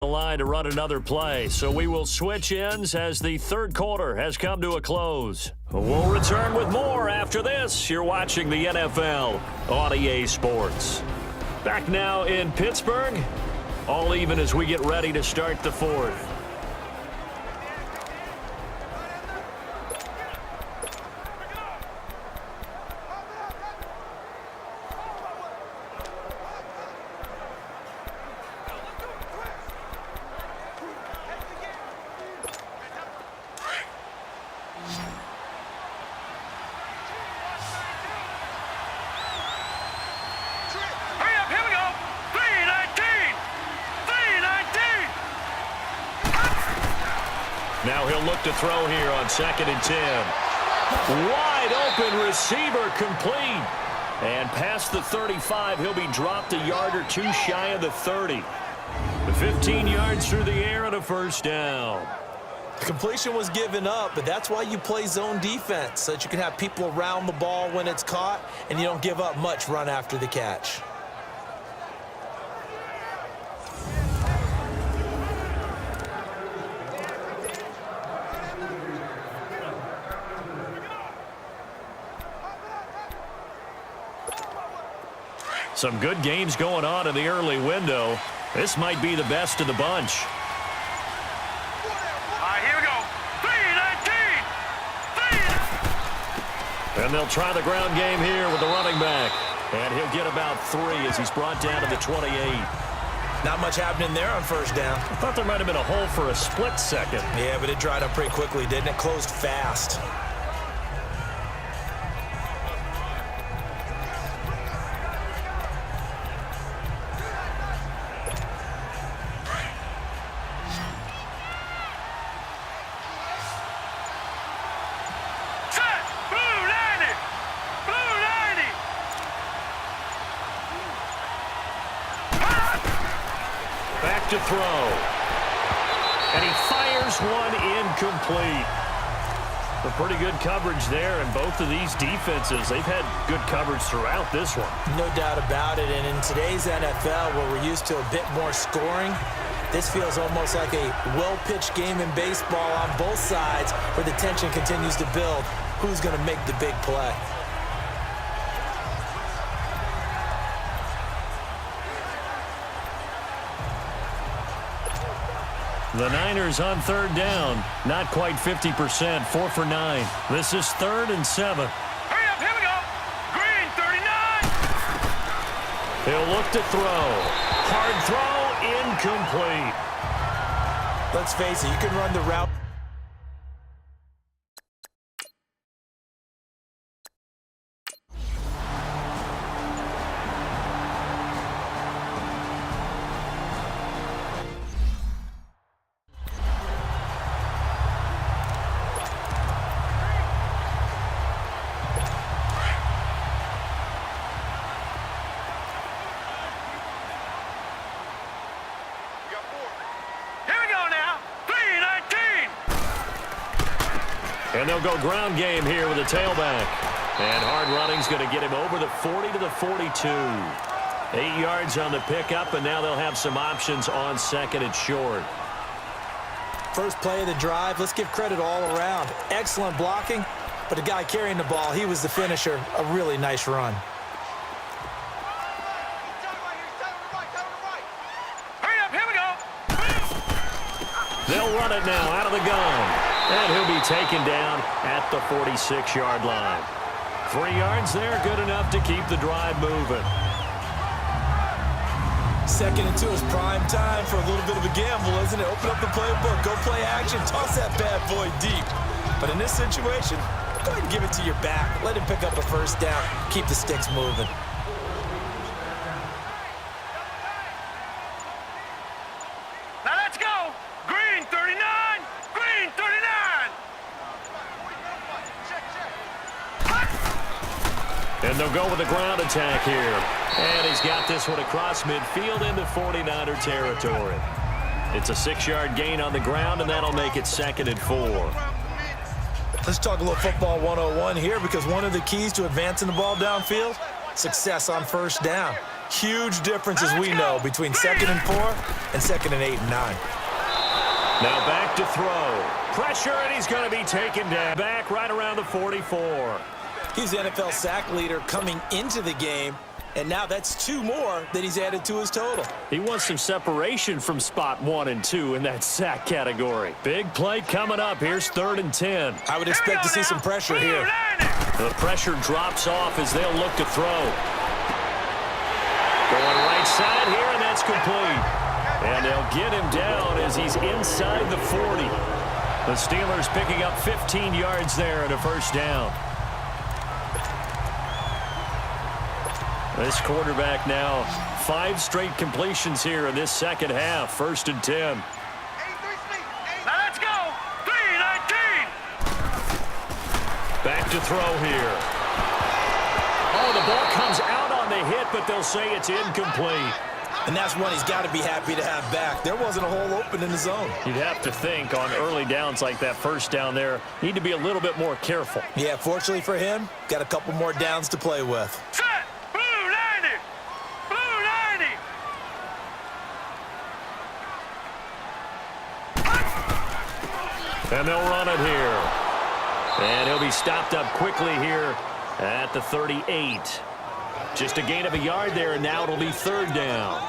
The line to run another play, so we will switch ends as the third quarter has come to a close. We'll return with more after this. You're watching the NFL on EA Sports. Back now in Pittsburgh, all even as we get ready to start the fourth. Now he'll look to throw here on 2nd and 10. Wide open receiver complete. And past the 35, he'll be dropped a yard or two shy of the 30. The 15 yards through the air and a first down. The completion was given up, but that's why you play zone defense, so that you can have people around the ball when it's caught, and you don't give up much run after the catch. Some good games going on in the early window. This might be the best of the bunch. Here we go. 3-19. And they'll try the ground game here with the running back. And he'll get about 3 as he's brought down to the 28. Not much happening there on first down. I thought there might have been a hole for a split second. Yeah, but it dried up pretty quickly, didn't it? Closed fast. To throw. And he fires one incomplete. A pretty good coverage there, and both of these defenses, they've had good coverage throughout this one. No doubt about it, and in today's NFL, where we're used to a bit more scoring, this feels almost like a well-pitched game in baseball on both sides, where the tension continues to build. Who's going to make the big play? The Niners on third down. Not quite 50%, 4 for 9. This is 3rd and 7. Hurry up, here we go. Green, 39. He'll look to throw. Hard throw, incomplete. Let's face it, you can run the route. And they'll go ground game here with a tailback. And hard running's going to get him over the 40 to the 42. 8 yards on the pickup, and now they'll have some options on 2nd and short. First play of the drive, let's give credit all around. Excellent blocking, but the guy carrying the ball, he was the finisher. A really nice run. Hurry up, here we go. They'll run it now out of the gun. And he'll be taken down at the 46-yard line. 3 yards there, good enough to keep the drive moving. 2nd and 2 is prime time for a little bit of a gamble, isn't it? Open up the playbook, go play action, toss that bad boy deep. But in this situation, go ahead and give it to your back. Let him pick up a first down, keep the sticks moving. Now let's go. Green, 39. Green, 39. And they'll go with a ground attack here. And he's got this one across midfield into 49er territory. It's a 6-yard gain on the ground, and that'll make it 2nd and 4. Let's talk a little football 101 here, because one of the keys to advancing the ball downfield, success on first down. Huge difference, as we know, between 2nd and 4 and 2nd and 8 and 9. Now back to throw. Pressure, and he's going to be taken down. Back right around the 44. He's the NFL sack leader coming into the game, and now that's 2 more that he's added to his total. He wants some separation from spot 1 and 2 in that sack category. Big play coming up. Here's 3rd and 10. I would expect to see some pressure here. The pressure drops off as they'll look to throw. Going right side here, and that's complete. And they'll get him down as he's inside the 40. The Steelers picking up 15 yards there and a first down. This quarterback now 5 straight completions here in this second half. 1st and 10. Now let's go. 3-19. Back to throw here. Oh, the ball comes out on the hit, but they'll say it's incomplete. And that's one he's got to be happy to have back. There wasn't a hole open in the zone. You'd have to think on early downs like that first down there, need to be a little bit more careful. Yeah, fortunately for him, got a couple more downs to play with. Set. Blue 90. Blue 90. And they'll run it here. And he'll be stopped up quickly here at the 38. Just a gain of a yard there, and now it'll be 3rd down.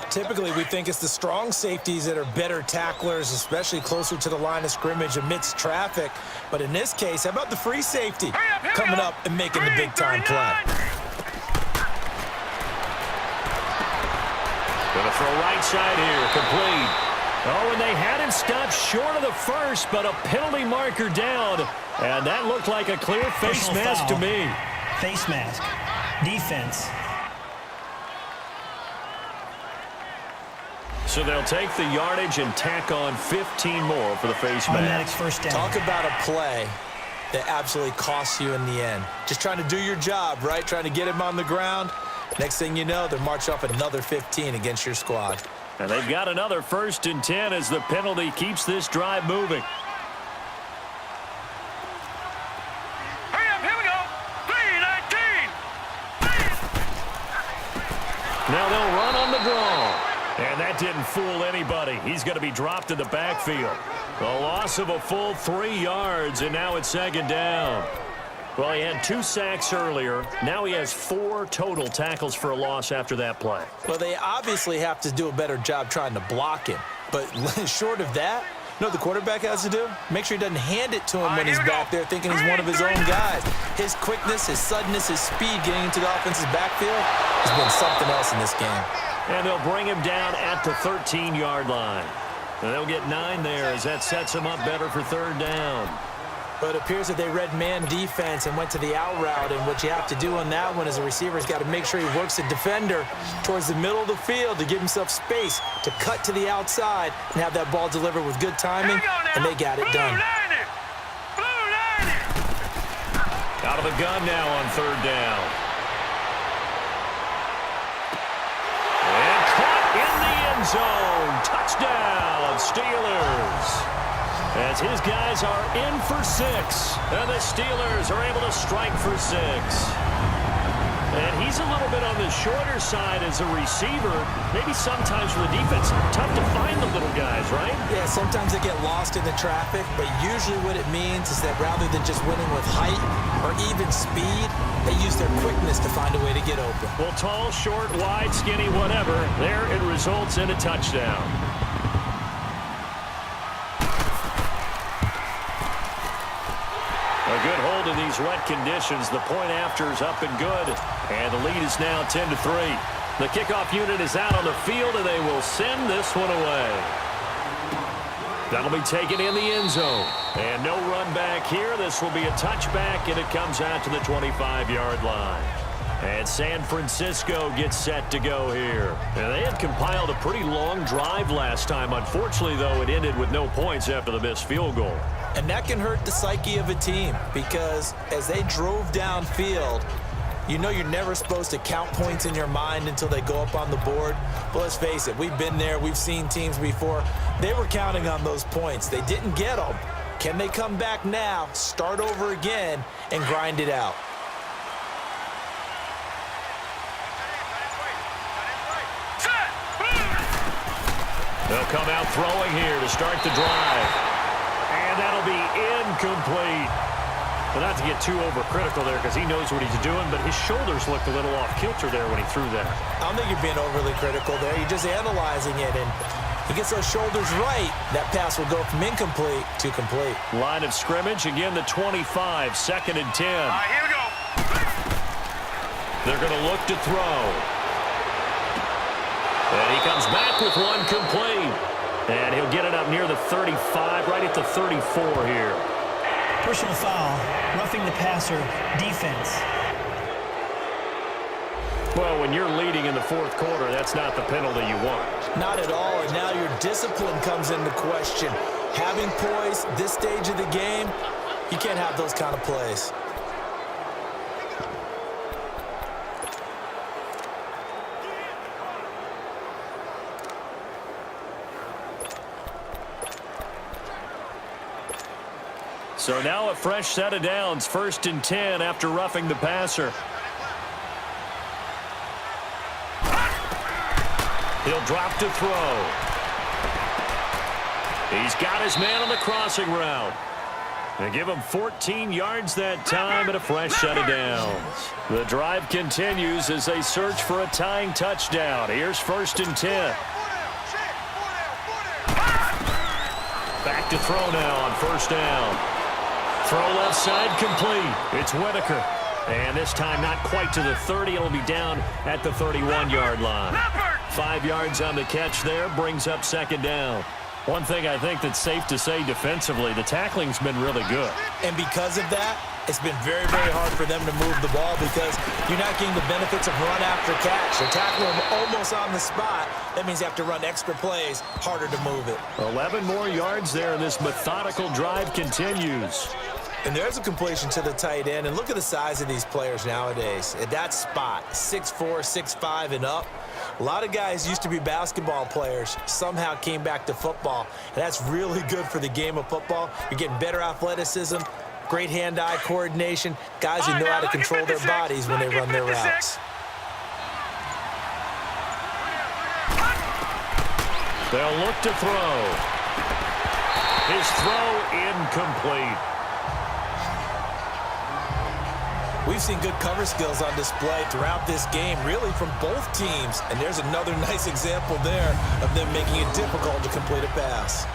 Typically, we think it's the strong safeties that are better tacklers, especially closer to the line of scrimmage amidst traffic. But in this case, how about the free safety coming up and making the big-time play? Gonna throw right side here, complete. Oh, and they had him stopped short of the first, but a penalty marker down. And that looked like a clear face mask to me. Face mask. Defense. So they'll take the yardage and tack on 15 more for the face Automatic mask. first down. Talk about a play that absolutely costs you in the end. Just trying to do your job, right? Trying to get him on the ground. Next thing you know, they're marching off another 15 against your squad. And they've got another 1st and 10 as the penalty keeps this drive moving. Hurry up, here we go. 3-19. Now they'll run on the draw. And that didn't fool anybody. He's going to be dropped in the backfield. A loss of a full 3 yards, and now it's 2nd down. Well, he had 2 sacks earlier. Now he has 4 total tackles for a loss after that play. Well, they obviously have to do a better job trying to block him. But short of that, you know what the quarterback has to do? Make sure he doesn't hand it to him when he's back there thinking he's one of his own guys. His quickness, his suddenness, his speed getting into the offensive backfield has been something else in this game. And they'll bring him down at the 13-yard line. And they'll get 9 there as that sets him up better for 3rd down. But it appears that they read man defense and went to the out route, and what you have to do on that one is a receiver's got to make sure he works the defender towards the middle of the field to give himself space to cut to the outside and have that ball delivered with good timing, and they got it done. Blue 90. Out of the gun now on 3rd down. And caught in the end zone. Touchdown, Steelers. As his guys are in for 6. And the Steelers are able to strike for 6. And he's a little bit on the shorter side as a receiver. Maybe sometimes for the defense, tough to find the little guys, right? Yeah, sometimes they get lost in the traffic, but usually what it means is that rather than just winning with height or even speed, they use their quickness to find a way to get open. Well, tall, short, wide, skinny, whatever, there it results in a touchdown. A good hold in these wet conditions. The point after is up and good. And the lead is now 10-3. The kickoff unit is out on the field, and they will send this one away. That'll be taken in the end zone. And no run back here. This will be a touchback, and it comes out to the 25-yard line. And San Francisco gets set to go here. And they had compiled a pretty long drive last time. Unfortunately, though, it ended with no points after the missed field goal. And that can hurt the psyche of a team because as they drove downfield, you know you're never supposed to count points in your mind until they go up on the board. But let's face it, we've been there. We've seen teams before. They were counting on those points. They didn't get them. Can they come back now, start over again, and grind it out? They'll come out throwing here to start the drive. And that'll be incomplete. But not to get too overcritical there because he knows what he's doing, but his shoulders looked a little off kilter there when he threw that. I don't think you're being overly critical there. You're just analyzing it, and he gets those shoulders right. That pass will go from incomplete to complete. Line of scrimmage, again the 25, 2nd and 10. All right, here we go. They're going to look to throw. And he comes back with one complete. And he'll get it up near the 35, right at the 34 here. Personal foul, roughing the passer, defense. Well, when you're leading in the 4th quarter, that's not the penalty you want. Not at all, and now your discipline comes into question. Having poise this stage of the game, you can't have those kind of plays. So now a fresh set of downs, 1st and 10 after roughing the passer. He'll drop to throw. He's got his man on the crossing route. They give him 14 yards that time and a fresh set of downs. The drive continues as they search for a tying touchdown. Here's 1st and 10. Back to throw now on 1st down. Throw left side complete. It's Whitaker. And this time not quite to the 30. It'll be down at the 31-yard line. 5 yards on the catch there. Brings up 2nd down. One thing I think that's safe to say defensively, the tackling's been really good. And because of that, it's been very, very hard for them to move the ball because you're not getting the benefits of run after catch. They're tackling them almost on the spot. That means you have to run extra plays, harder to move it. 11 more yards there, and this methodical drive continues. And there's a completion to the tight end. And look at the size of these players nowadays. At that spot, 6'4", 6'5", and up. A lot of guys used to be basketball players, somehow came back to football. And that's really good for the game of football. You're getting better athleticism, great hand-eye coordination, guys who know how to control their bodies when they run their routes. They'll look to throw. His throw incomplete. We've seen good cover skills on display throughout this game, really from both teams. And there's another nice example there of them making it difficult to complete a pass.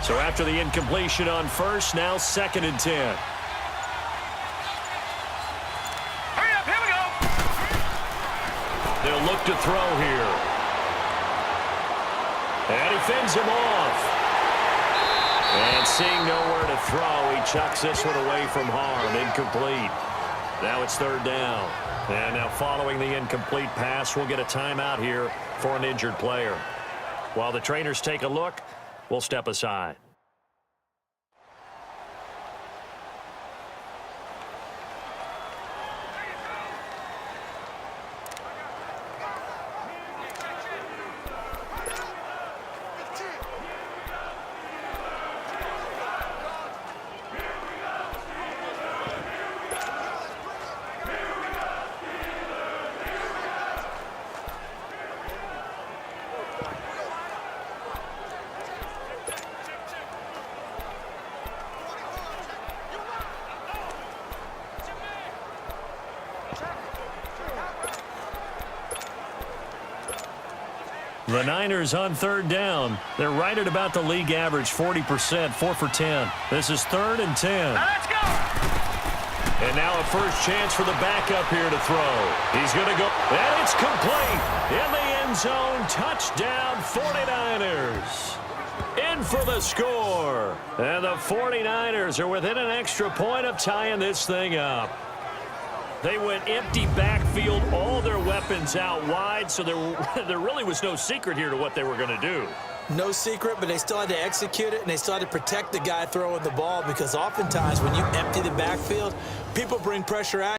So after the incompletion on 1st, now 2nd and 10. Hurry up, here we go. They'll look to throw here. And he fends him off. And seeing nowhere to throw, he chucks this one away from harm. Incomplete. Now it's 3rd down. And now following the incomplete pass, we'll get a timeout here for an injured player. While the trainers take a look, we'll step aside. The Niners on 3rd down. They're right at about the league average, 40%, 4 for 10. This is 3rd and 10. Now let's go. And now a first chance for the backup here to throw. He's going to go, and it's complete. In the end zone, touchdown 49ers. In for the score. And the 49ers are within an extra point of tying this thing up. They went empty backfield, all their weapons out wide, so there really was no secret here to what they were going to do. No secret, but they still had to execute it, and they still had to protect the guy throwing the ball because oftentimes when you empty the backfield, people bring pressure at you.